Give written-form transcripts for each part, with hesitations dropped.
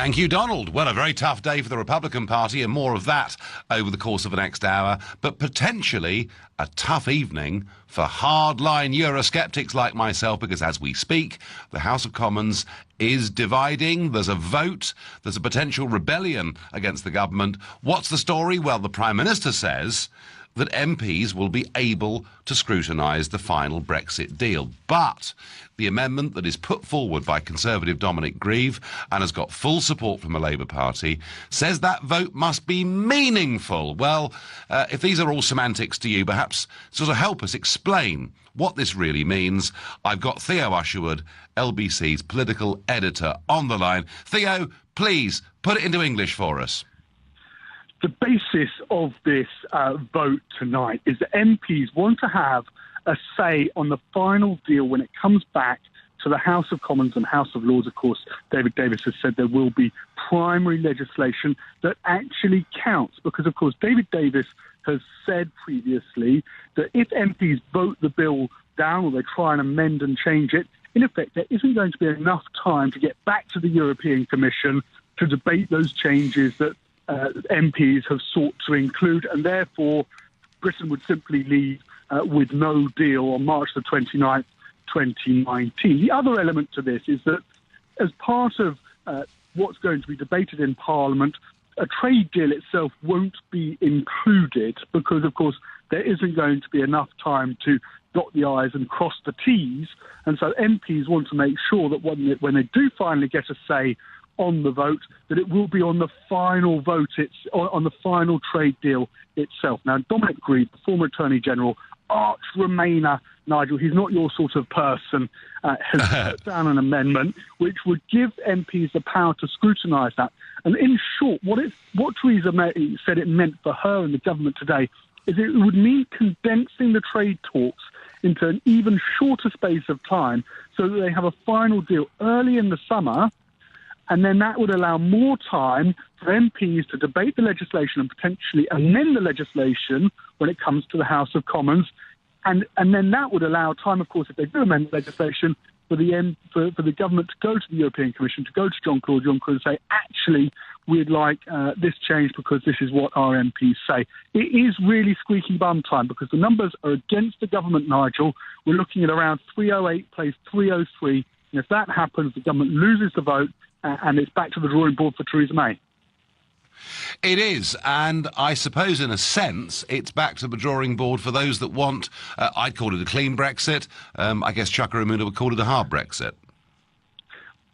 Thank you, Donald. Well, a very tough day for the Republican Party, and more of that over the course of the next hour, but potentially a tough evening for hardline Eurosceptics like myself, because as we speak, the House of Commons is dividing. There's a vote. There's a potential rebellion against the government. What's the story? Well, the Prime Minister says that MPs will be able to scrutinise the final Brexit deal. But the amendment that is put forward by Conservative Dominic Grieve and has got full support from the Labour Party says that vote must be meaningful. Well, if these are all semantics to you, perhaps sort of help us explain what this really means. I've got Theo Usherwood, LBC's political editor, on the line. Theo, please put it into English for us. The basis of this vote tonight is that MPs want to have a say on the final deal when it comes back to the House of Commons and House of Lords. Of course, David Davis has said there will be primary legislation that actually counts because, of course, David Davis has said previously that if MPs vote the bill down or they try and amend and change it, in effect, there isn't going to be enough time to get back to the European Commission to debate those changes that MPs have sought to include, and therefore Britain would simply leave with no deal on March the 29th, 2019. The other element to this is that as part of what's going to be debated in Parliament, a trade deal itself won't be included because, of course, there isn't going to be enough time to dot the I's and cross the T's, and so MPs want to make sure that when they do finally get a say on the vote, that it will be on the final vote, on the final trade deal itself. Now, Dominic Grieve, the former Attorney General, arch Remainer, Nigel, he's not your sort of person, has put down an amendment which would give MPs the power to scrutinise that. And in short, what Theresa May said it meant for her and the government today is it would mean condensing the trade talks into an even shorter space of time so that they have a final deal early in the summer. And then that would allow more time for MPs to debate the legislation and potentially amend the legislation when it comes to the House of Commons. And then that would allow time, of course, if they do amend the legislation, for the government to go to the European Commission, to go to Jean-Claude Juncker and say, actually, we'd like this change because this is what our MPs say. It is really squeaky bum time because the numbers are against the government, Nigel. We're looking at around 308 plays 303. And if that happens, the government loses the vote, and it's back to the drawing board for Theresa May. It is, and I suppose in a sense it's back to the drawing board for those that want, I'd call it a clean Brexit. I guess Chuka-Ramunda would call it a hard Brexit.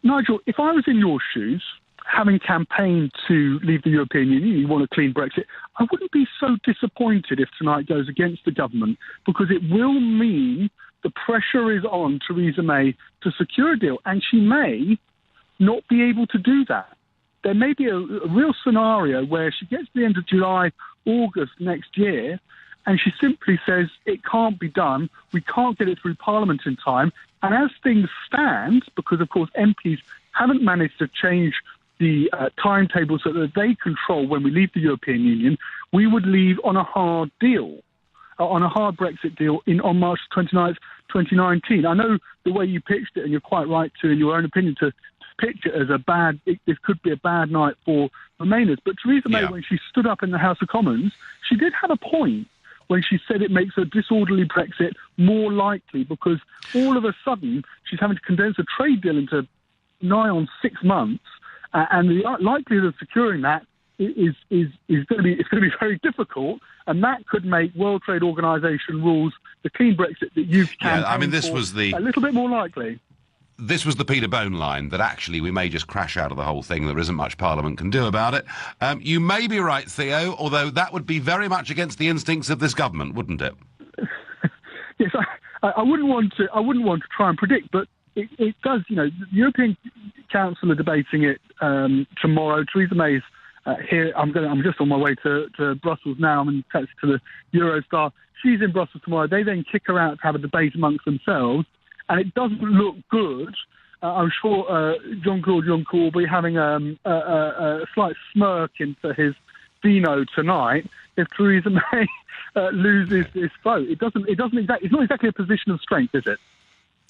Nigel, if I was in your shoes, having campaigned to leave the European Union, you want a clean Brexit, I wouldn't be so disappointed if tonight goes against the government, because it will mean the pressure is on Theresa May to secure a deal, and she may not be able to do that. There may be a real scenario where she gets to the end of July, August next year, and she simply says it can't be done, we can't get it through Parliament in time, and as things stand, because of course MPs haven't managed to change the timetables that they control when we leave the European Union, we would leave on a hard deal, on a hard Brexit deal on March 29th, 2019. I know the way you pitched it, and you're quite right to, in your own opinion, to pitch it as this could be a bad night for Remainers. But Theresa May, when she stood up in the House of Commons, she did have a point when she said it makes a disorderly Brexit more likely because all of a sudden she's having to condense a trade deal into nigh on 6 months, and the likelihood of securing that is going to be very difficult, and that could make World Trade Organization rules, the clean Brexit that you've campaigned for, a little bit more likely. This was the Peter Bone line, that actually we may just crash out of the whole thing. There isn't much Parliament can do about it. You may be right, Theo, although that would be very much against the instincts of this government, wouldn't it? Yes, I wouldn't want to try and predict, but it does. You know, the European Council are debating it tomorrow. Theresa May's here. I'm just on my way to Brussels now. I'm in touch to the Eurostar. She's in Brussels tomorrow. They then kick her out to have a debate amongst themselves. And it doesn't look good. I'm sure Jean-Claude Juncker will be having a slight smirk into his Dino tonight if Theresa May loses this vote. It's not exactly a position of strength, is it?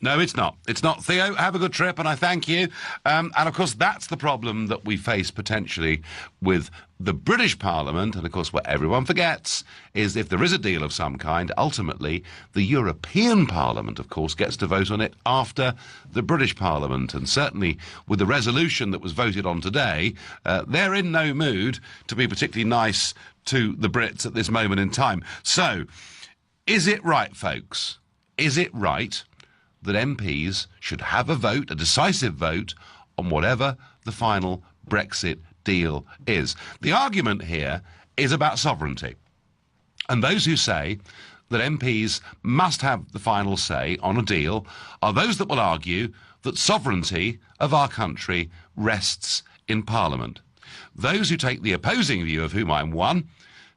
No, it's not. It's not. Theo, have a good trip, and I thank you. And, of course, that's the problem that we face potentially with the British Parliament. And, of course, what everyone forgets is if there is a deal of some kind, ultimately, the European Parliament, of course, gets to vote on it after the British Parliament. And certainly with the resolution that was voted on today, they're in no mood to be particularly nice to the Brits at this moment in time. So, is it right, folks? Is it right that MPs should have a vote, a decisive vote, on whatever the final Brexit deal is? The argument here is about sovereignty. And those who say that MPs must have the final say on a deal are those that will argue that sovereignty of our country rests in Parliament. Those who take the opposing view, of whom I'm one,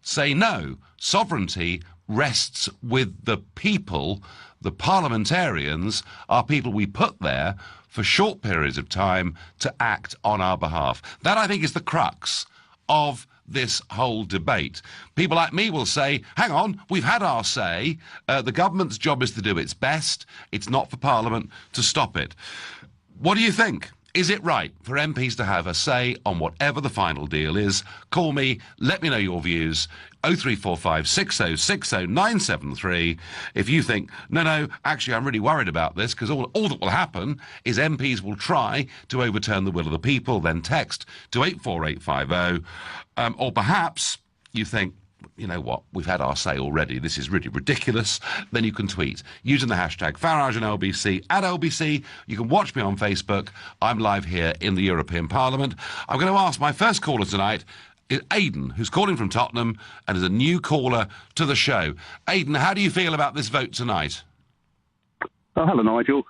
say no, sovereignty rests with the people. The parliamentarians are people we put there for short periods of time to act on our behalf. That, I think, is the crux of this whole debate. People like me will say, hang on, we've had our say. The government's job is to do its best. It's not for Parliament to stop it. What do you think? Is it right for MPs to have a say on whatever the final deal is? Call me, let me know your views. 0345 6060 973. If you think, no, actually I'm really worried about this, because all that will happen is MPs will try to overturn the will of the people, then text to 84850. Or perhaps you think, you know what, we've had our say already, this is really ridiculous, then you can tweet using the hashtag Farage and LBC at LBC. You can watch me on Facebook. I'm live here in the European Parliament. I'm going to ask my first caller tonight is Aidan, who's calling from Tottenham and is a new caller to the show. Aidan, how do you feel about this vote tonight? Oh, hello, Nigel.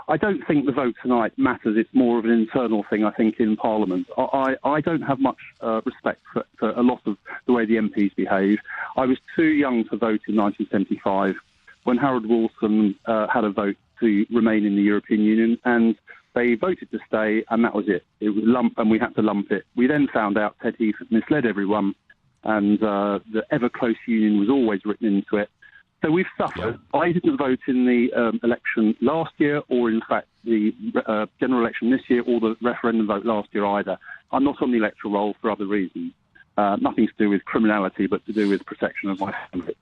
I don't think the vote tonight matters. It's more of an internal thing, I think, in Parliament. I don't have much respect for a lot of the way the MPs behave. I was too young to vote in 1975 when Harold Wilson had a vote to remain in the European Union, and they voted to stay, and that was it. It was and we had to lump it. We then found out Ted Heath had misled everyone, and the ever-close union was always written into it. So we've suffered. Yeah. I didn't vote in the election last year, or in fact the general election this year, or the referendum vote last year either. I'm not on the electoral roll for other reasons. Nothing to do with criminality, but to do with protection of my family.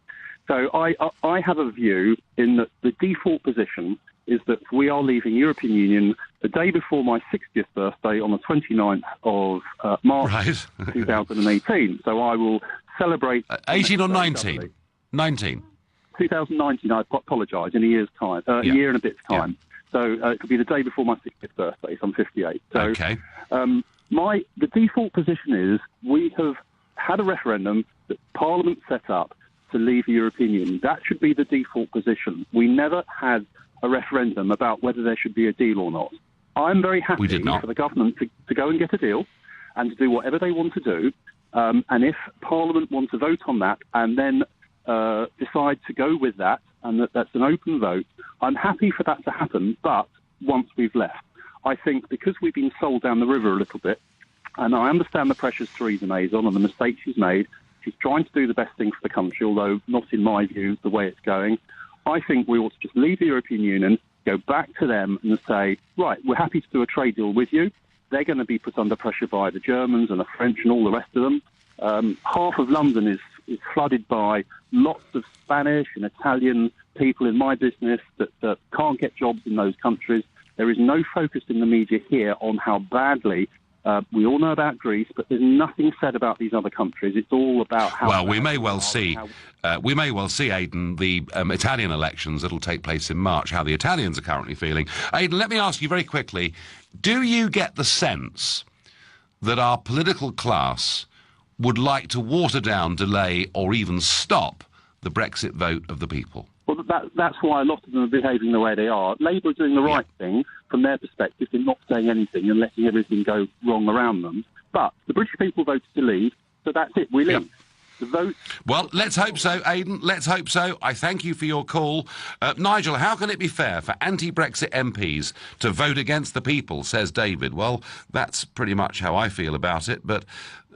So I have a view in that the default position is that we are leaving European Union the day before my 60th birthday on the 29th of March 2018. So I will celebrate... 18 or 19? 19. 2019, I apologise, in a year's time, a year and a bit's time. Yeah. So it could be the day before my 60th birthday, so I'm 58. So, okay. The default position is we have had a referendum that Parliament set up to leave the European Union. That should be the default position. We never had a referendum about whether there should be a deal or not. I'm very happy for the government to go and get a deal and to do whatever they want to do. And if Parliament want to vote on that and then decide to go with that, and that's an open vote, I'm happy for that to happen, but once we've left. I think because we've been sold down the river a little bit, and I understand the pressures Theresa May's on and the mistakes she's made, she's trying to do the best thing for the country, although not in my view the way it's going. I think we ought to just leave the European Union, go back to them and say, right, we're happy to do a trade deal with you. They're going to be put under pressure by the Germans and the French and all the rest of them. Half of London is flooded by lots of Spanish and Italian people in my business that can't get jobs in those countries. There is no focus in the media here on how badly we all know about Greece, but there's nothing said about these other countries. It's all about how... Well, we may well see, Aidan, the Italian elections that'll take place in March, how the Italians are currently feeling. Aidan, let me ask you very quickly, do you get the sense that our political class would like to water down, delay, or even stop the Brexit vote of the people? Well, that's why a lot of them are behaving the way they are. Labour are doing the right thing from their perspective in not saying anything and letting everything go wrong around them. But the British people voted to leave, so that's it. We leave. The vote... Well, let's hope so, Aidan. Let's hope so. I thank you for your call. Nigel, how can it be fair for anti-Brexit MPs to vote against the people, says David. Well, that's pretty much how I feel about it, but...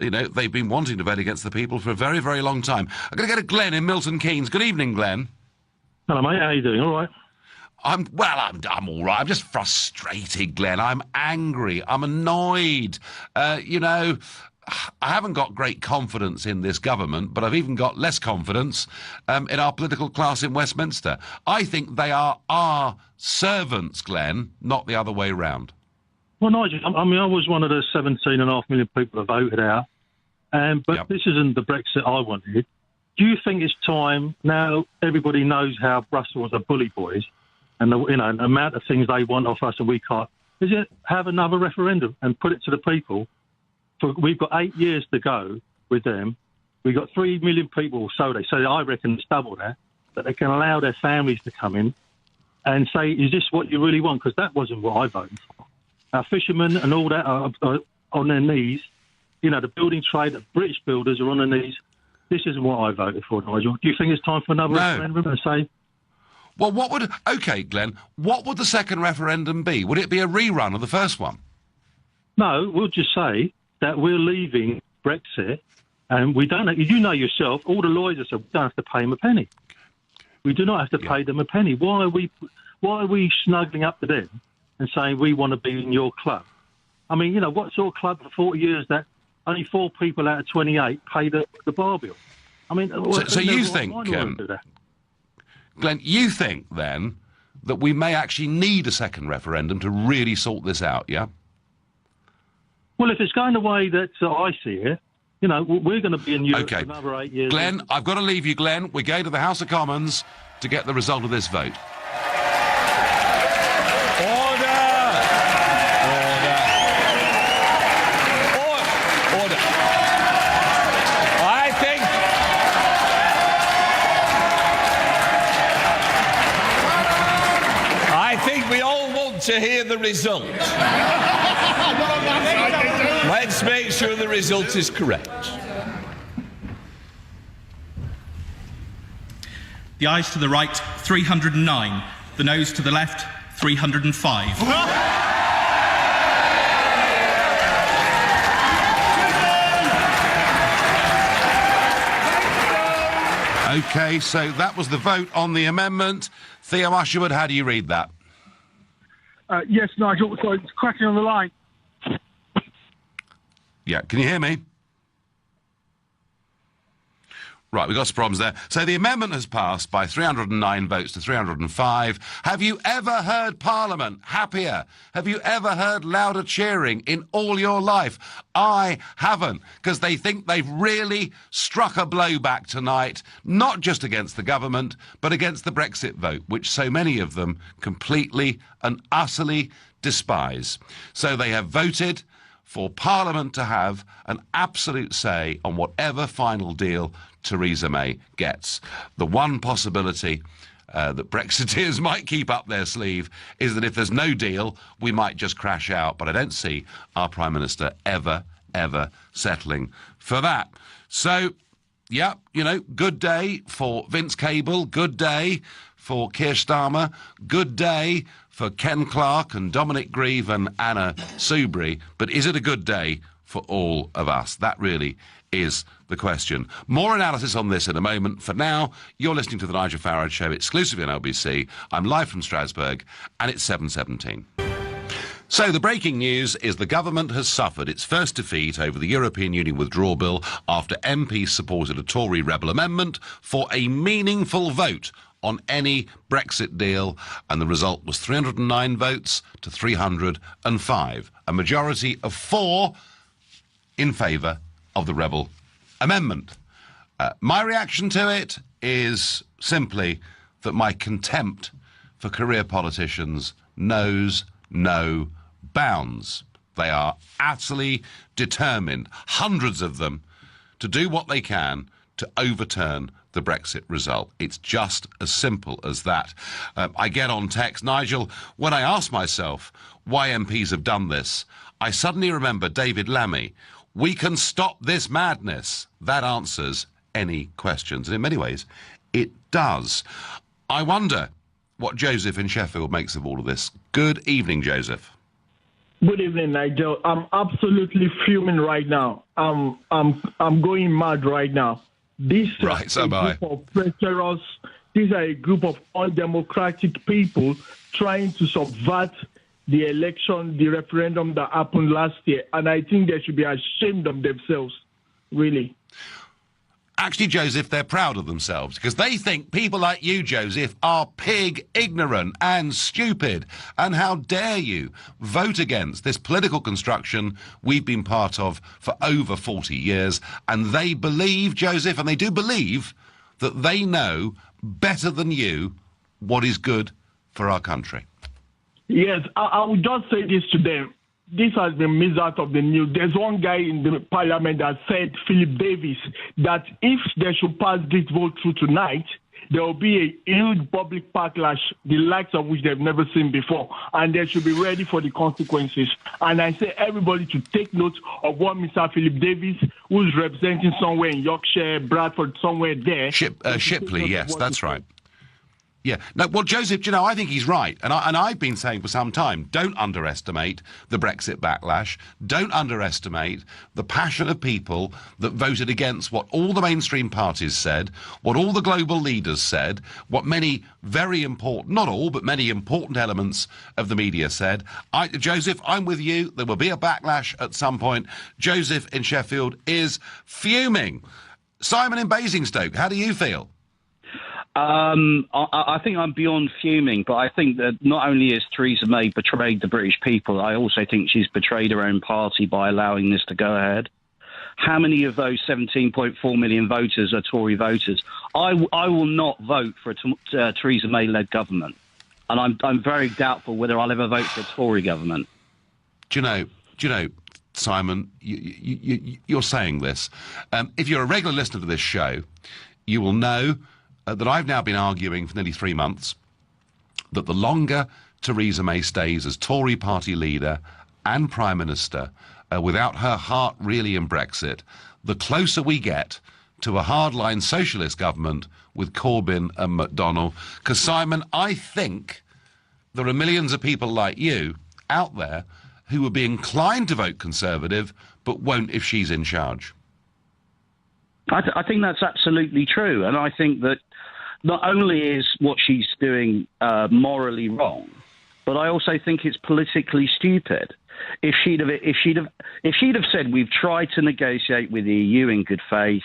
You know, they've been wanting to vote against the people for a very, very long time. I'm going to go to Glenn in Milton Keynes. Good evening, Glenn. Hello, mate. How you doing? All right? I'm all right. I'm just frustrated, Glenn. I'm angry. I'm annoyed. You know, I haven't got great confidence in this government, but I've even got less confidence in our political class in Westminster. I think they are our servants, Glenn, not the other way round. Well, Nigel, I mean, I was one of the 17.5 million people that voted out, but This isn't the Brexit I wanted. Do you think it's time now? Everybody knows how Brussels are bully boys, and the amount of things they want off us and we can't. Is it have another referendum and put it to the people? We've got 8 years to go with them. We've got 3 million people, so they say. I reckon it's double that they can allow their families to come in and say, "Is this what you really want?" Because that wasn't what I voted for. Our fishermen and all that are on their knees. You know, the building trade, the British builders are on their knees. This isn't what I voted for, Nigel. Do you think it's time for another referendum and say? Well, okay, Glenn, what would the second referendum be? Would it be a rerun of the first one? No, we'll just say that we're leaving Brexit, and we don't. You know yourself, all the lawyers have said we don't have to pay them a penny. We do not have to pay them a penny. Why are we snuggling up to them and saying we want to be in your club? I mean, you know, what sort of club for 40 years that only 4 people out of 28 pay the bar bill? I mean, so you think, Glenn, you think then that we may actually need a second referendum to really sort this out, yeah? Well, if it's going the way that I see it, you know, we're going to be in Europe for another 8 years. Glenn, I've got to leave you, Glenn. We're going to the House of Commons to get the result of this vote. To hear the result. Let's make sure the result is correct. The ayes to the right, 309. The noes to the left, 305. OK, so that was the vote on the amendment. Theo Usherwood, how do you read that? Yes, Nigel. So it's cracking on the line. Yeah, can you hear me? Right, we've got some problems there. So the amendment has passed by 309 votes to 305. Have you ever heard Parliament happier? Have you ever heard louder cheering in all your life? I haven't, because they think they've really struck a blow back tonight, not just against the government, but against the Brexit vote, which so many of them completely and utterly despise. So they have voted for Parliament to have an absolute say on whatever final deal Theresa May gets. The one possibility that Brexiteers might keep up their sleeve is that if there's no deal, we might just crash out. But I don't see our Prime Minister ever settling for that. So, yeah, you know, good day for Vince Cable, good day for Keir Starmer, good day for Ken Clarke and Dominic Grieve and Anna Soubry. But is it a good day for all of us? That really is the question. More analysis on this in a moment. For now, you're listening to the Nigel Farage Show exclusively on LBC. I'm live from Strasbourg, and it's 7:17. So the breaking news is the government has suffered its first defeat over the European Union withdrawal bill after MPs supported a Tory rebel amendment for a meaningful vote on any Brexit deal, and the result was 309 votes to 305, a majority of 4 in favour of the rebel amendment. My reaction to it is simply that my contempt for career politicians knows no bounds. They are utterly determined, hundreds of them, to do what they can to overturn the Brexit result. It's just as simple as that. I get on text, Nigel, when I ask myself why MPs have done this, I suddenly remember David Lammy. We can stop this madness. That answers any questions. And in many ways, it does. I wonder what Joseph in Sheffield makes of all of this. Good evening, Joseph. Good evening, Nigel. I'm absolutely fuming right now. I'm going mad right now. This right, so am I. Group of treacherous these are a group of undemocratic people trying to subvert the election, the referendum that happened last year. And I think they should be ashamed of themselves, really. Actually, Joseph, they're proud of themselves because they think people like you, Joseph, are pig ignorant and stupid. And how dare you vote against this political construction we've been part of for over 40 years. And they believe, Joseph, and they do believe that they know better than you what is good for our country. Yes, I will just say this to them. This has been missed out of the news. There's one guy in the parliament that said, Philip Davis, that if they should pass this vote through tonight, there will be a huge public backlash, the likes of which they've never seen before, and they should be ready for the consequences. And I say everybody to take note of what Mr. Philip Davis, who's representing somewhere in Yorkshire, Bradford, somewhere there. Shipley, yes, that's right. Yeah. No, well, Joseph, you know, I think he's right. And I've been saying for some time, don't underestimate the Brexit backlash. Don't underestimate the passion of people that voted against what all the mainstream parties said, what all the global leaders said, what many very important, not all, but many important elements of the media said. Joseph, I'm with you. There will be a backlash at some point. Joseph in Sheffield is fuming. Simon in Basingstoke, how do you feel? I think I'm beyond fuming, but I think that not only has Theresa May betrayed the British people, I also think she's betrayed her own party by allowing this to go ahead. How many of those 17.4 million voters are Tory voters? I will not vote for a Theresa May-led government, and I'm very doubtful whether I'll ever vote for a Tory government. Do you know, Simon, you're saying this. If you're a regular listener to this show, you will know that I've now been arguing for nearly 3 months that the longer Theresa May stays as Tory party leader and Prime Minister, without her heart really in Brexit, the closer we get to a hardline socialist government with Corbyn and McDonnell. Because, Simon, I think there are millions of people like you out there who would be inclined to vote Conservative but won't if she's in charge. I think that's absolutely true. And I think that not only is what she's doing morally wrong, but I also think it's politically stupid. If she'd have said, we've tried to negotiate with the EU in good faith,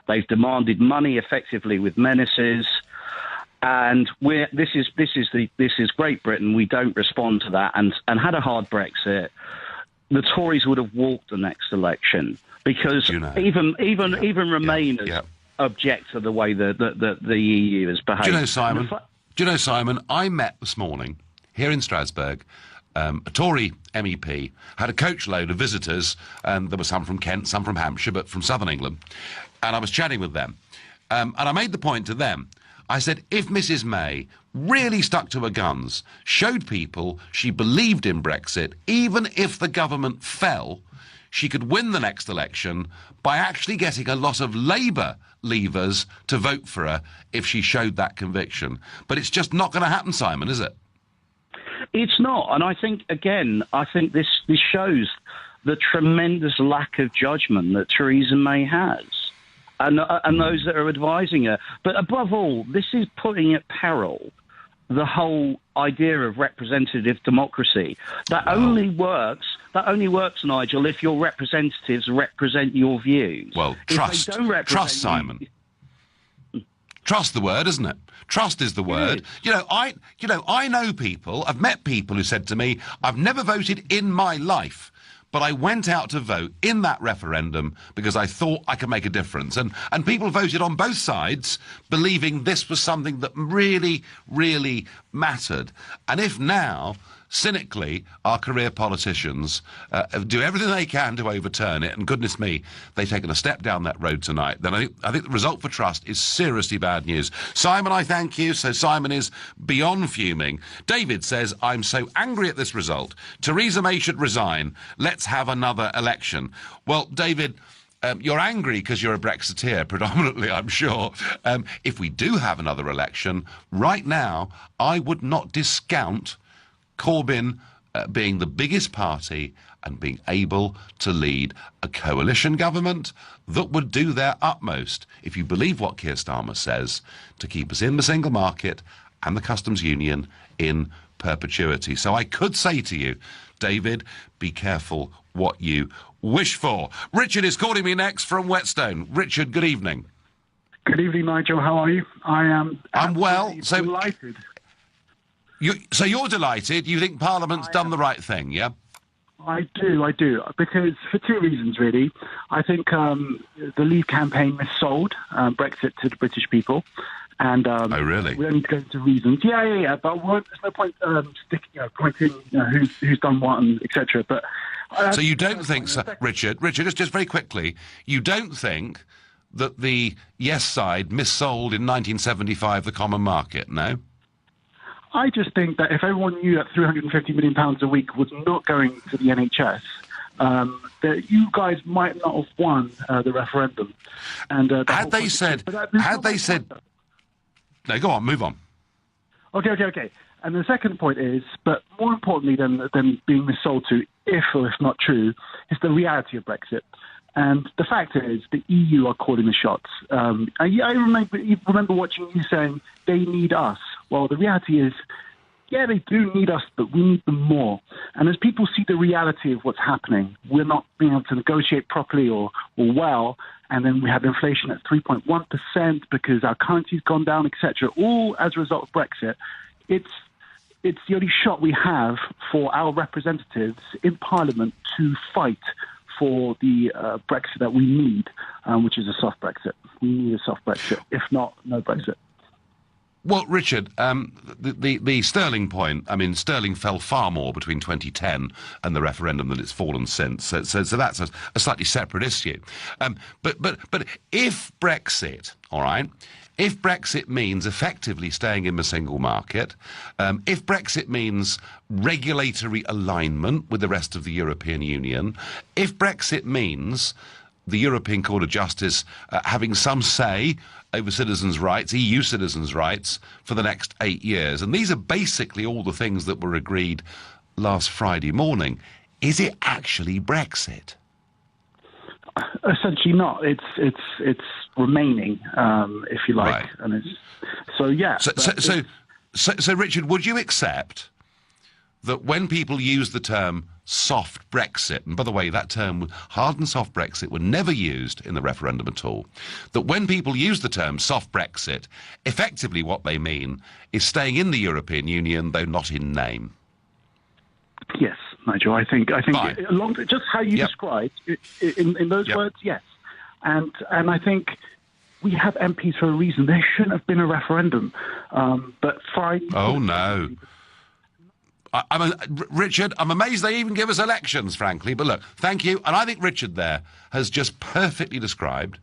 they've demanded money effectively with menaces, and this is Great Britain, we don't respond to that, and had a hard Brexit, the Tories would have walked the next election, because even Remainers object to the way that the EU has behaved. Do you know, Simon, I met this morning here in Strasbourg a Tory MEP, had a coach load of visitors, and there were some from Kent, some from Hampshire, but from southern England, and I was chatting with them. And I made the point to them, I said, if Mrs May really stuck to her guns, showed people she believed in Brexit, even if the government fell, she could win the next election by actually getting a lot of Labour leavers to vote for her if she showed that conviction. But it's just not going to happen, Simon, is it? It's not. And I think, again, this shows the tremendous lack of judgment that Theresa May has. And those that are advising her. But above all, this is putting at peril the whole idea of representative democracy. That only works, Nigel, if your representatives represent your views. Well, trust, Simon. Trust the word, isn't it? Trust is the word. I know people, I've met people who said to me, I've never voted in my life, but I went out to vote in that referendum because I thought I could make a difference. And people voted on both sides, believing this was something that really, really mattered. And if now, cynically, our career politicians do everything they can to overturn it, and goodness me, they've taken a step down that road tonight, then I think the result for Trust is seriously bad news. Simon, I thank you. So Simon is beyond fuming. David says, I'm so angry at this result. Theresa May should resign. Let's have another election. Well, David, you're angry because you're a Brexiteer, predominantly, I'm sure. If we do have another election, right now, I would not discount Corbyn being the biggest party and being able to lead a coalition government that would do their utmost, if you believe what Keir Starmer says, to keep us in the single market and the customs union in perpetuity. So I could say to you, David, be careful what you wish for. Richard is calling me next from Whetstone. Richard, good evening. Good evening, Nigel. How are you? I'm well. So delighted. You're delighted. You think Parliament's done the right thing, yeah? I do, because for two reasons, really. I think the Leave campaign missold Brexit to the British people. And oh, really? We don't need to go into reasons. Yeah. But there's no point pointing who's done what and etc. But so you don't think, Richard, just very quickly, you don't think that the Yes side missold in 1975 the common market, no? I just think that if everyone knew that £350 million a week was not going to the NHS, that you guys might not have won the referendum. And had they said, no, go on, move on. Okay. And the second point is, but more importantly than being missold to, if or if not true, is the reality of Brexit. And the fact is, the EU are calling the shots. I remember watching you saying they need us. Well, the reality is, yeah, they do need us, but we need them more. And as people see the reality of what's happening, we're not being able to negotiate properly or well, and then we have inflation at 3.1% because our currency's gone down, etc., all as a result of Brexit. It's the only shot we have for our representatives in Parliament to fight for the Brexit that we need, which is a soft Brexit. We need a soft Brexit. If not, no Brexit. Well, Richard, the sterling point, I mean, sterling fell far more between 2010 and the referendum than it's fallen since. So that's a slightly separate issue. But if Brexit, all right, if Brexit means effectively staying in the single market, if Brexit means regulatory alignment with the rest of the European Union, if Brexit means the European Court of Justice having some say over citizens' rights, EU citizens' rights, for the next 8 years, and these are basically all the things that were agreed last Friday morning, is it actually Brexit? Essentially not. It's remaining, if you like, right. And it's so yeah. So Richard, would you accept that when people use the term soft Brexit, and by the way, that term hard and soft Brexit were never used in the referendum at all, that when people use the term soft Brexit, effectively what they mean is staying in the European Union, though not in name? Yes, Nigel, I think just how you described in those words, yes. And I think we have MPs for a reason. There shouldn't have been a referendum. But fine. Oh, no. Richard, I'm amazed they even give us elections, frankly. But look, thank you. And I think Richard there has just perfectly described,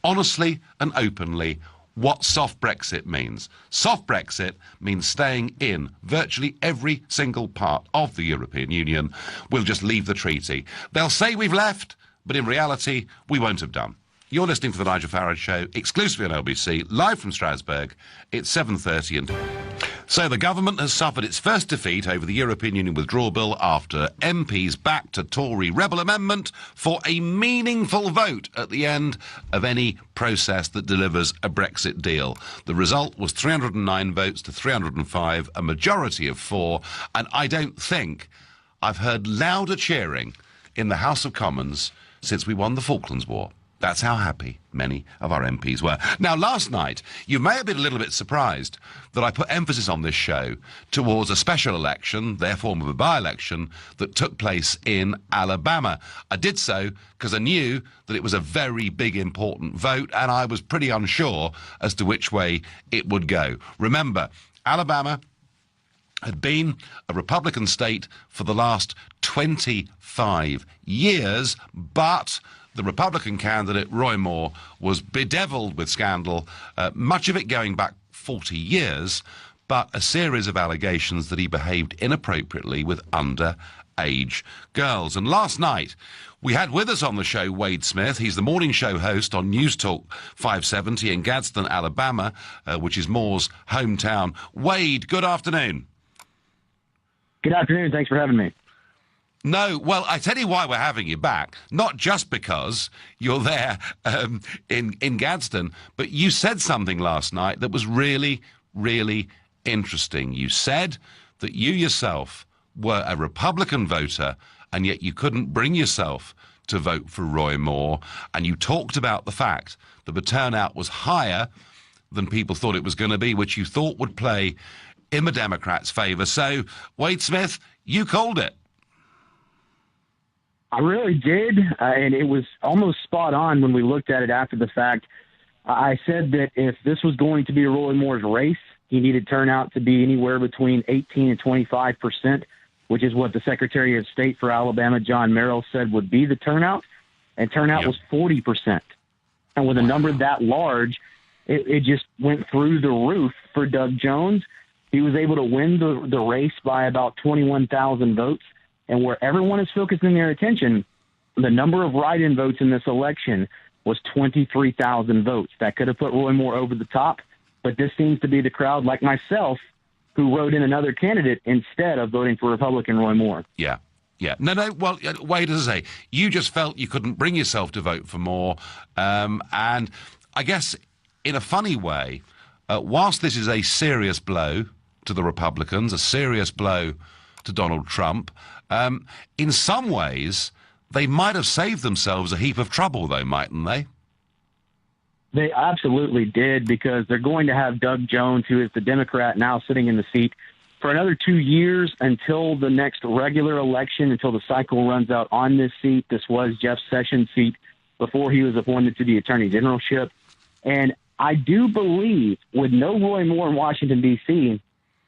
honestly and openly, what soft Brexit means. Soft Brexit means staying in virtually every single part of the European Union. We'll just leave the treaty. They'll say we've left, but in reality, we won't have done. You're listening to the Nigel Farage Show, exclusively on LBC, live from Strasbourg. It's 7:30 and... So the government has suffered its first defeat over the European Union withdrawal bill after MPs backed a Tory rebel amendment for a meaningful vote at the end of any process that delivers a Brexit deal. The result was 309 votes to 305, a majority of 4, and I don't think I've heard louder cheering in the House of Commons since we won the Falklands War. That's how happy many of our MPs were. Now, last night, you may have been a little bit surprised that I put emphasis on this show towards a special election, their form of a by-election, that took place in Alabama. I did so because I knew that it was a very big, important vote, and I was pretty unsure as to which way it would go. Remember, Alabama had been a Republican state for the last 25 years, but the Republican candidate, Roy Moore, was bedeviled with scandal, much of it going back 40 years, but a series of allegations that he behaved inappropriately with underage girls. And last night, we had with us on the show Wade Smith. He's the morning show host on News Talk 570 in Gadsden, Alabama, which is Moore's hometown. Wade, good afternoon. Good afternoon. Thanks for having me. No, well, I tell you why we're having you back. Not just because you're there in Gadsden, but you said something last night that was really, really interesting. You said that you yourself were a Republican voter, and yet you couldn't bring yourself to vote for Roy Moore, and you talked about the fact that the turnout was higher than people thought it was going to be, which you thought would play in the Democrats' favour. So, Wade Smith, you called it. I really did, and it was almost spot on when we looked at it after the fact. I said that if this was going to be Roy Moore's race, he needed turnout to be anywhere between 18 and 25%, which is what the Secretary of State for Alabama, John Merrill, said would be the turnout, and turnout was 40%. And with a number that large, it just went through the roof for Doug Jones. He was able to win the race by about 21,000 votes. And where everyone is focusing their attention, the number of write-in votes in this election was 23,000 votes. That could have put Roy Moore over the top, but this seems to be the crowd, like myself, who wrote in another candidate instead of voting for Republican Roy Moore. Yeah. No, well, Wade, as I say, you just felt you couldn't bring yourself to vote for Moore. And I guess in a funny way, whilst this is a serious blow to the Republicans, a serious blow to Donald Trump, in some ways, they might have saved themselves a heap of trouble, though, mightn't they? They absolutely did, because they're going to have Doug Jones, who is the Democrat now sitting in the seat, for another 2 years until the next regular election, until the cycle runs out on this seat. This was Jeff Sessions' seat before he was appointed to the Attorney Generalship. And I do believe with no Roy Moore in Washington, D.C.,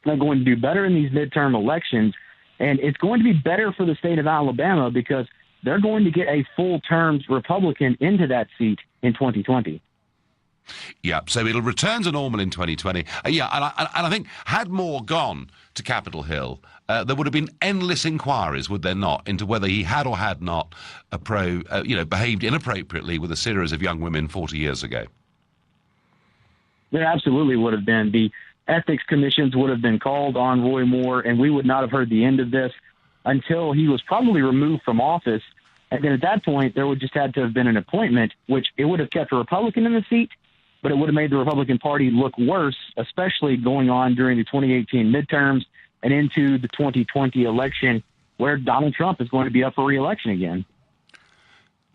they're going to do better in these midterm elections. And it's going to be better for the state of Alabama because they're going to get a full-term Republican into that seat in 2020. Yeah, so it'll return to normal in 2020. And I think had Moore gone to Capitol Hill, there would have been endless inquiries, would there not, into whether he had or had not behaved inappropriately with a series of young women 40 years ago. There absolutely would have been. The ethics commissions would have been called on Roy Moore, and we would not have heard the end of this until he was probably removed from office. And then at that point, there would just had to have been an appointment, which it would have kept a Republican in the seat, but it would have made the Republican Party look worse, especially going on during the 2018 midterms and into the 2020 election, where Donald Trump is going to be up for re-election again.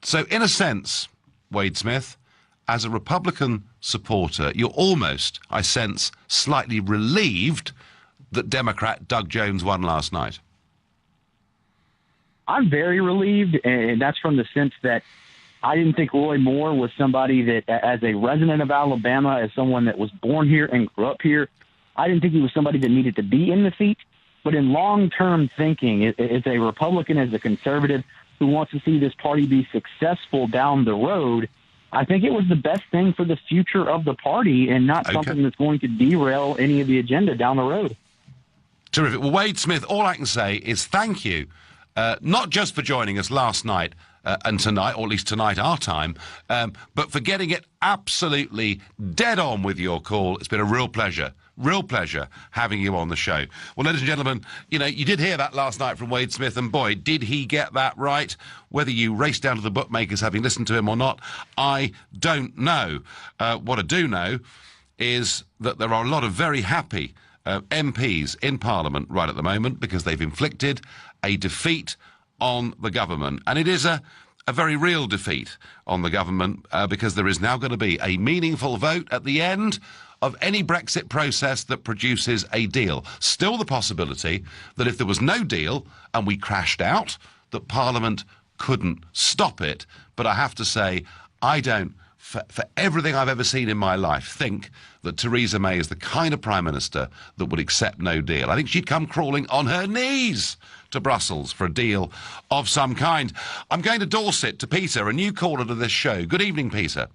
So in a sense, Wade Smith, as a Republican supporter, you're almost, I sense, slightly relieved that Democrat Doug Jones won last night. I'm very relieved, and that's from the sense that I didn't think Roy Moore was somebody that, as a resident of Alabama, as someone that was born here and grew up here, I didn't think he was somebody that needed to be in the seat. But in long-term thinking, as a Republican, as a conservative who wants to see this party be successful down the road, I think it was the best thing for the future of the party and not something that's going to derail any of the agenda down the road. Terrific. Well, Wade Smith, all I can say is thank you, not just for joining us last night and tonight, or at least tonight our time, but for getting it absolutely dead on with your call. It's been a real pleasure having you on the show. Well, ladies and gentlemen, you did hear that last night from Wade Smith, and boy, did he get that right. Whether you raced down to the bookmakers having listened to him or not, I don't know. What I do know is that there are a lot of very happy MPs in Parliament right at the moment because they've inflicted a defeat on the government. And it is a very real defeat on the government because there is now going to be a meaningful vote at the end of any Brexit process that produces a deal. Still the possibility that if there was no deal and we crashed out, that Parliament couldn't stop it. But I have to say, I don't, for everything I've ever seen in my life, think that Theresa May is the kind of Prime Minister that would accept no deal. I think she'd come crawling on her knees to Brussels for a deal of some kind. I'm going to Dorset to Peter, a new caller to this show. Good evening, Peter.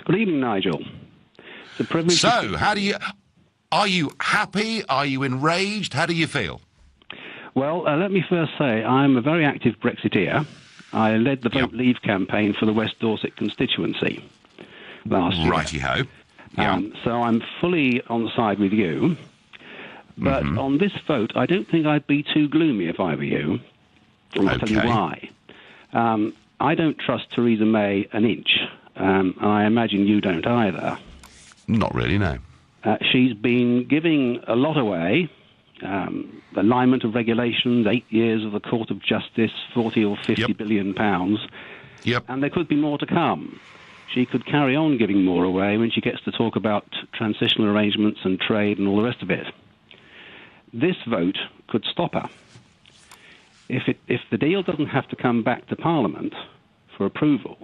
Good evening, Nigel. It's a privilege. So, are you happy? Are you enraged? How do you feel? Well, let me first say I'm a very active Brexiteer. I led the Vote Leave campaign for the West Dorset constituency last year. Righty-ho. Yeah. So I'm fully on the side with you. But on this vote, I don't think I'd be too gloomy if I were you. And I'll tell you why. I don't trust Theresa May an inch, and I imagine you don't either. Not really, no. She's been giving a lot away. Alignment of regulations, 8 years of the Court of Justice, 40 or 50 billion pounds. And there could be more to come. She could carry on giving more away when she gets to talk about transitional arrangements and trade and all the rest of it. This vote could stop her. If the deal doesn't have to come back to Parliament for approval,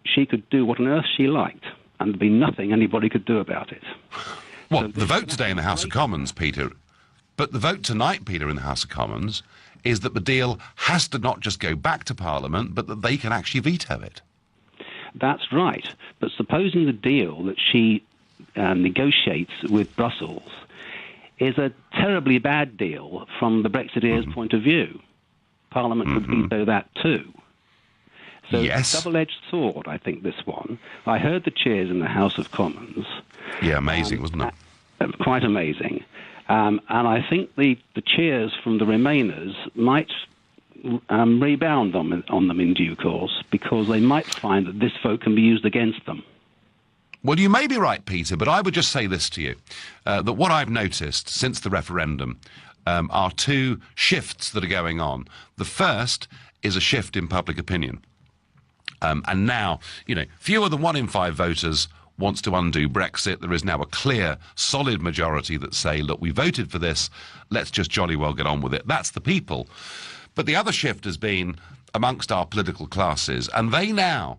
she could do what on earth she liked, and there'd be nothing anybody could do about it. Well, so the vote today in the House of Commons, Peter, but the vote tonight, Peter, in the House of Commons, is that the deal has to not just go back to Parliament, but that they can actually veto it. That's right. But supposing the deal that she negotiates with Brussels is a terribly bad deal from the Brexiteers' point of view, Parliament would veto that too. So it's a double-edged sword, I think, this one. I heard the cheers in the House of Commons. Yeah, amazing, wasn't it? Quite amazing. And I think the cheers from the Remainers might rebound on them in due course, because they might find that this vote can be used against them. Well, you may be right, Peter, but I would just say this to you, that what I've noticed since the referendum are two shifts that are going on. The first is a shift in public opinion. And now, fewer than 1 in 5 voters wants to undo Brexit. There is now a clear, solid majority that say, look, we voted for this, let's just jolly well get on with it. That's the people. But the other shift has been amongst our political classes, and they now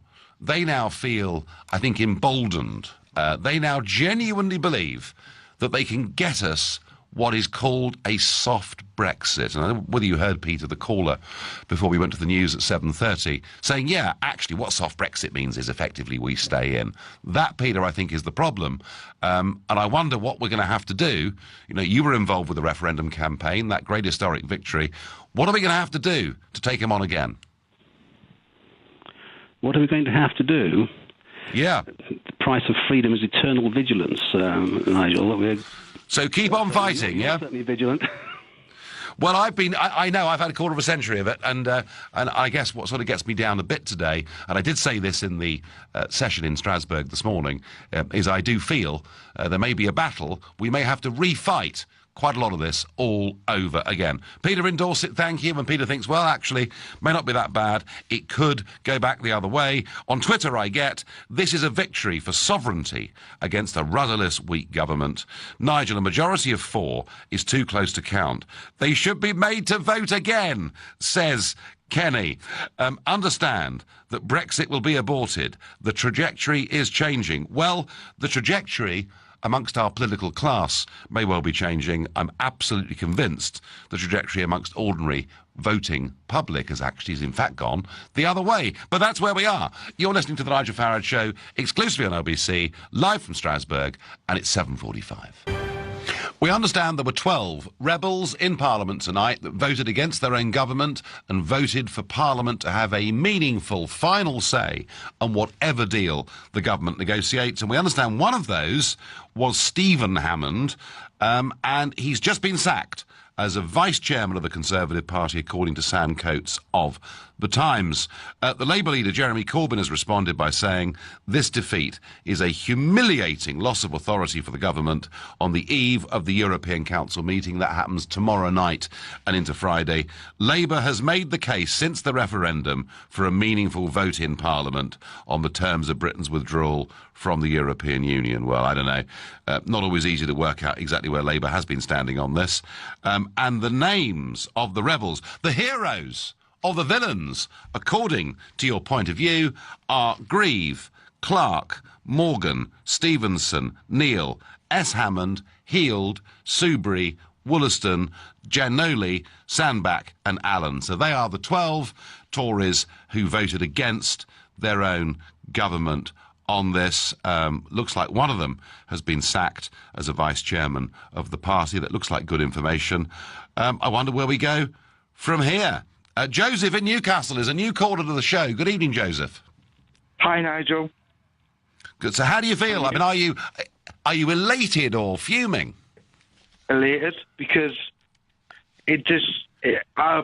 feel, I think, emboldened. They now genuinely believe that they can get us what is called a soft Brexit. And I don't know whether you heard, Peter, the caller, before we went to the news at 7:30, saying, yeah, actually, what soft Brexit means is effectively we stay in. That, Peter, I think is the problem. And I wonder what we're going to have to do. You were involved with the referendum campaign, that great historic victory. What are we going to have to do to take him on again? What are we going to have to do? Yeah. The price of freedom is eternal vigilance, Nigel. So keep on fighting, yeah? Certainly vigilant. Well, I know I've had a quarter of a century of it, and I guess what sort of gets me down a bit today, and I did say this in the session in Strasbourg this morning, is I do feel there may be a battle. We may have to refight quite a lot of this all over again. Peter in Dorset, thank you. And Peter thinks, well, actually, may not be that bad. It could go back the other way. On Twitter, I get, this is a victory for sovereignty against a rudderless, weak government. Nigel, a majority of 4 is too close to count. They should be made to vote again, says Kenny. Understand that Brexit will be aborted. The trajectory is changing. Well, the trajectory amongst our political class may well be changing. I'm absolutely convinced the trajectory amongst ordinary voting public has actually, in fact, gone the other way. But that's where we are. You're listening to the Nigel Farage Show, exclusively on LBC, live from Strasbourg, and it's 7:45. We understand there were 12 rebels in Parliament tonight that voted against their own government and voted for Parliament to have a meaningful final say on whatever deal the government negotiates. And we understand one of those was Stephen Hammond, and he's just been sacked as a vice-chairman of the Conservative Party, according to Sam Coates of The Times. The Labour leader, Jeremy Corbyn, has responded by saying this defeat is a humiliating loss of authority for the government on the eve of the European Council meeting that happens tomorrow night and into Friday. Labour has made the case since the referendum for a meaningful vote in Parliament on the terms of Britain's withdrawal from the European Union. Well, I don't know. Not always easy to work out exactly where Labour has been standing on this. And the names of the rebels, the heroes of the villains, according to your point of view, are Grieve, Clark, Morgan, Stevenson, Neil, S. Hammond, Heald, Soubry, Wollaston, Giannoli, Sandbach and Allen. So they are the 12 Tories who voted against their own government on this. Looks like one of them has been sacked as a vice-chairman of the party. That looks like good information. I wonder where we go from here. Joseph in Newcastle is a new caller to the show. Good evening, Joseph. Hi, Nigel. Good. So how do you feel? I mean, are you elated or fuming? elated because it just. I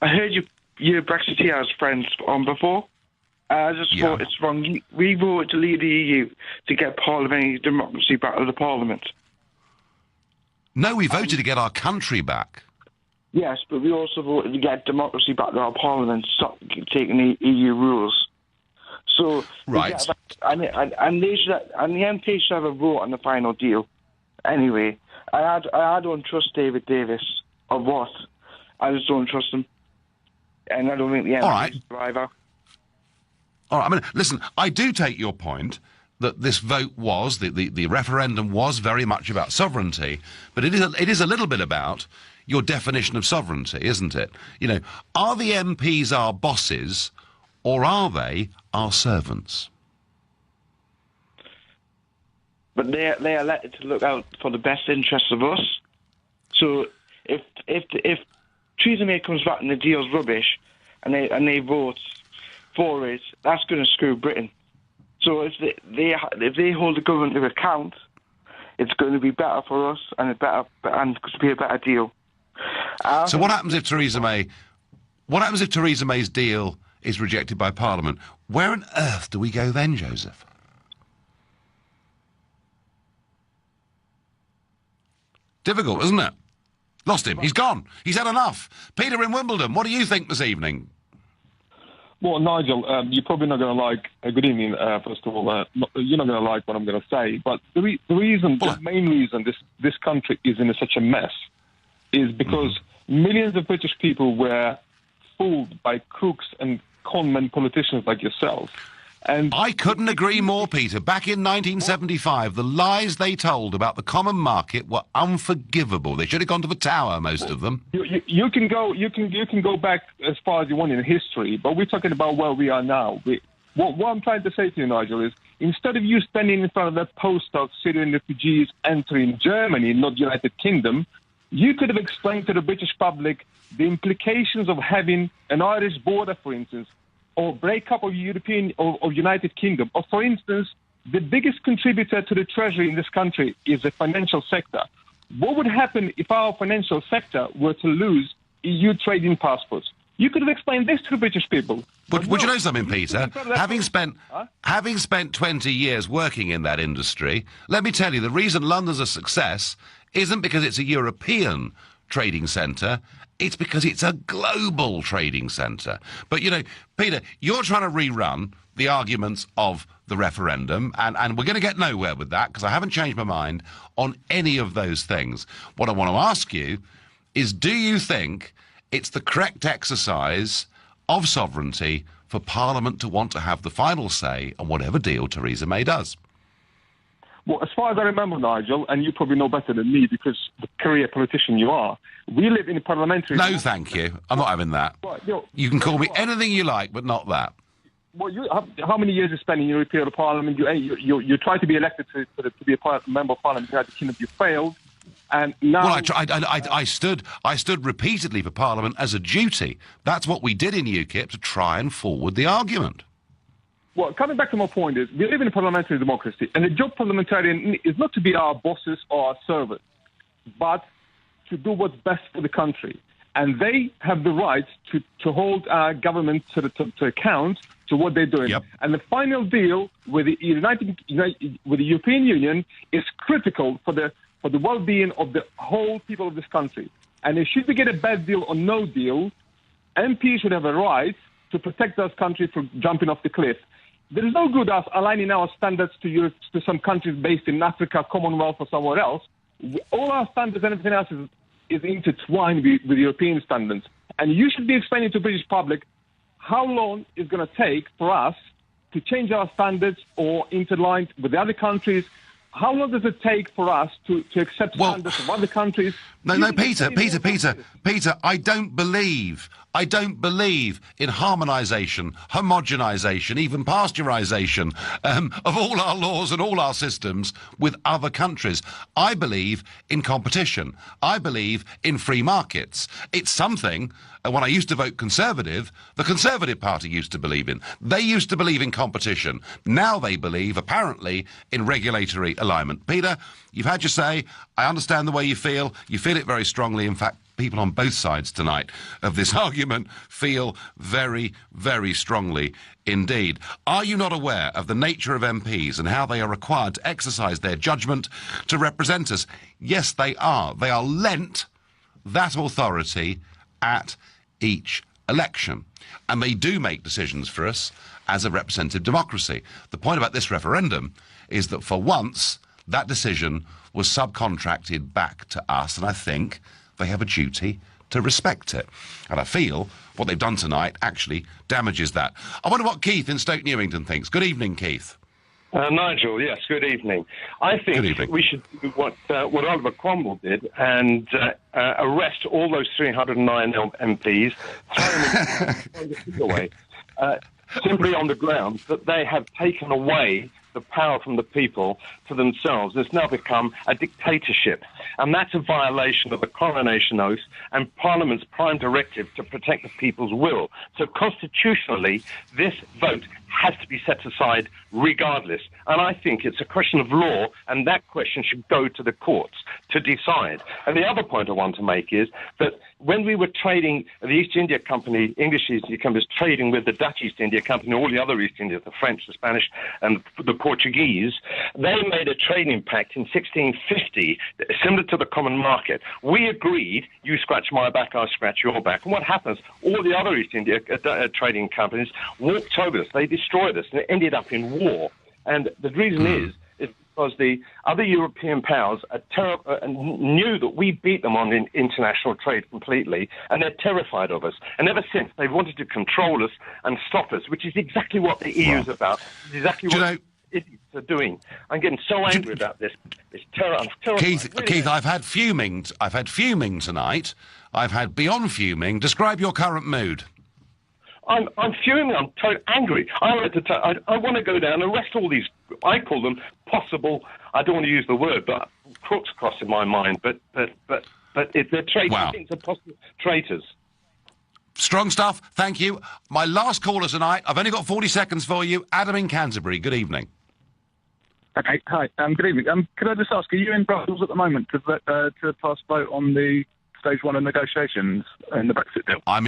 heard you Brexiteers friends on before. I just thought it's wrong. We voted to leave the EU to get parliamentary democracy back to the Parliament. No, we voted to get our country back. Yes, but we also voted to get democracy back to our Parliament, stop taking the EU rules. So right, and the MP should have a vote on the final deal. Anyway, I don't trust David Davis or what. I just don't trust him, and I don't think the MP is either. All right. I mean, listen, I do take your point that this vote was, the referendum was very much about sovereignty, but it is a little bit about your definition of sovereignty, isn't it? You know, are the MPs our bosses, or are they our servants? But they are elected to look out for the best interests of us. So if Theresa May comes back and the deal's rubbish, and they vote for it, that's going to screw Britain. So if they hold the government to account, it's going to be better for us and it's going to be a better deal. So what happens if Theresa May? What happens if Theresa May's deal is rejected by Parliament? Where on earth do we go then, Joseph? Difficult, isn't it? Lost him. He's gone. He's had enough. Peter in Wimbledon, what do you think this evening? Well, Nigel, you're probably not going to like... good evening, first of all. You're not going to like what I'm going to say, but the main reason this country is in such a mess is because millions of British people were fooled by crooks and conmen politicians like yourself. And I couldn't agree more, Peter. Back in 1975, the lies they told about the common market were unforgivable. They should have gone to the Tower, most of them. You can go back as far as you want in history, but we're talking about where we are now. What I'm trying to say to you, Nigel, is instead of you standing in front of that poster of Syrian refugees entering Germany, not the United Kingdom, you could have explained to the British public the implications of having an Irish border, for instance, or breakup of United Kingdom, or for instance, the biggest contributor to the treasury in this country is the financial sector. What would happen if our financial sector were to lose EU trading passports? You could have explained this to the British people. But would you know something, Peter? Having spent 20 years working in that industry, let me tell you, the reason London's a success isn't because it's a European trading centre, it's because it's a global trading centre. But, you know, Peter, you're trying to rerun the arguments of the referendum, and we're going to get nowhere with that, because I haven't changed my mind on any of those things. What I want to ask you is, do you think it's the correct exercise of sovereignty for Parliament to want to have the final say on whatever deal Theresa May does? Well, as far as I remember, Nigel, and you probably know better than me because the career politician you are, we live in a parliamentary... No, thank you. I'm not having that. You can call me anything you like, but not that. Well, how many years you spent in European Parliament? You tried to be elected to be a member of Parliament in the United Kingdom. You failed, and now... Well, I stood repeatedly for Parliament as a duty. That's what we did in UKIP to try and forward the argument. Well, coming back to my point is, we live in a parliamentary democracy, and the job of parliamentarian is not to be our bosses or our servants, but to do what's best for the country. And they have the right to hold our government to account to what they're doing. Yep. And the final deal with the European Union is critical for the well-being of the whole people of this country. And if should we get a bad deal or no deal, MPs should have a right to protect those countries from jumping off the cliff. There is no good us aligning our standards to some countries based in Africa, Commonwealth, or somewhere else. All our standards and everything else is intertwined with European standards. And you should be explaining to the British public how long it's going to take for us to change our standards or interline with the other countries. How long does it take for us to accept standards of other countries? No, Peter, I don't believe in harmonisation, homogenisation, even pasteurisation of all our laws and all our systems with other countries. I believe in competition. I believe in free markets. It's something, when I used to vote Conservative, the Conservative Party used to believe in. They used to believe in competition. Now they believe, apparently, in regulatory complete alignment. Peter, you've had your say. I understand the way you feel. You feel it very strongly. In fact, people on both sides tonight of this argument feel very, very strongly indeed. Are you not aware of the nature of MPs and how they are required to exercise their judgment to represent us? Yes, they are. They are lent that authority at each election. And they do make decisions for us as a representative democracy. The point about this referendum is that for once, that decision was subcontracted back to us, and I think they have a duty to respect it. And I feel what they've done tonight actually damages that. I wonder what Keith in Stoke Newington thinks. Good evening, Keith. Nigel, yes, good evening. I think we should do what Oliver Cromwell did and arrest all those 309 MPs, throw them away, simply on the grounds that they have taken away the power from the people to themselves. It's now become a dictatorship, and that's a violation of the Coronation Oath and Parliament's prime directive to protect the people's will. So constitutionally, this vote has to be set aside regardless. And I think it's a question of law, and that question should go to the courts to decide. And the other point I want to make is that when we were trading, the East India Company, English East India Company was trading with the Dutch East India Company, all the other East Indias, the French, the Spanish, and the Portuguese, they made a trading pact in 1650, similar to the common market. We agreed, you scratch my back, I scratch your back. And what happens? All the other East India trading companies walked over us. They destroyed us, and it ended up in war. And the reason is because the other European powers knew that we beat them on international trade completely, and they're terrified of us. And ever since, they've wanted to control us and stop us, which is exactly what the EU is about. It's exactly what idiots are doing. I'm getting so angry about this. It's terrible. Keith, I've had fuming tonight. I've had beyond fuming. Describe your current mood. I'm fuming. I'm totally angry. I want to go down and arrest all these. I call them possible. I don't want to use the word, but crooks cross in my mind. But they're traitors. Wow. I think they're possible traitors. Strong stuff. Thank you. My last caller tonight. I've only got 40 seconds for you. Adam in Canterbury. Good evening. Okay. Hi. Good evening. Could I just ask, are you in Brussels at the moment to pass vote on the stage one of negotiations in the Brexit deal? I'm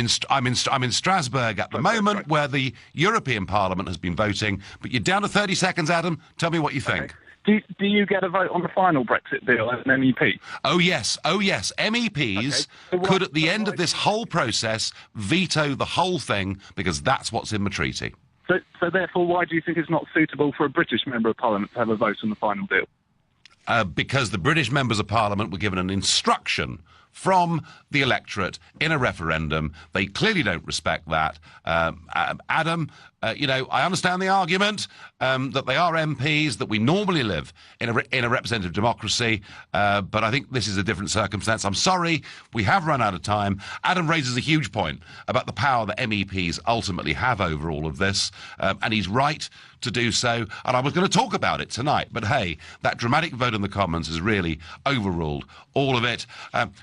in Strasbourg at the moment, where the European Parliament has been voting. But you're down to 30 seconds, Adam. Tell me what you think. Do you get a vote on the final Brexit deal as an MEP? Oh yes. MEPs could, at the end of this whole process, veto the whole thing because that's what's in the treaty. So therefore, why do you think it's not suitable for a British Member of Parliament to have a vote on the final deal? Because the British members of Parliament were given an instruction from the electorate in a referendum. They clearly don't respect that. Adam, I understand the argument that they are MPs, that we normally live in a representative democracy, but I think this is a different circumstance. I'm sorry, we have run out of time. Adam raises a huge point about the power that MEPs ultimately have over all of this, and he's right to do so, and I was going to talk about it tonight, but hey, that dramatic vote in the Commons has really overruled all of it.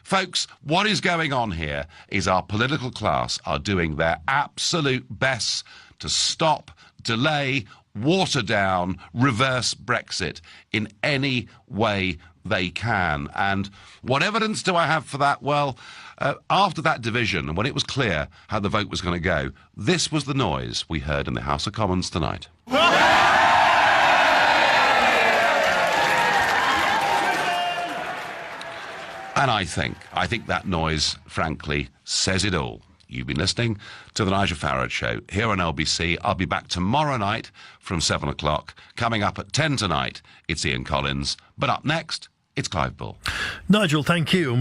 Folks, what is going on here is our political class are doing their absolute best to stop, delay, water down, reverse Brexit in any way they can. And what evidence do I have for that? Well, after that division, and when it was clear how the vote was going to go, this was the noise we heard in the House of Commons tonight. And I think that noise, frankly, says it all. You've been listening to the Nigel Farage Show here on LBC. I'll be back tomorrow night from 7 o'clock. Coming up at 10 tonight, it's Ian Collins. But up next, it's Clive Bull. Nigel, thank you.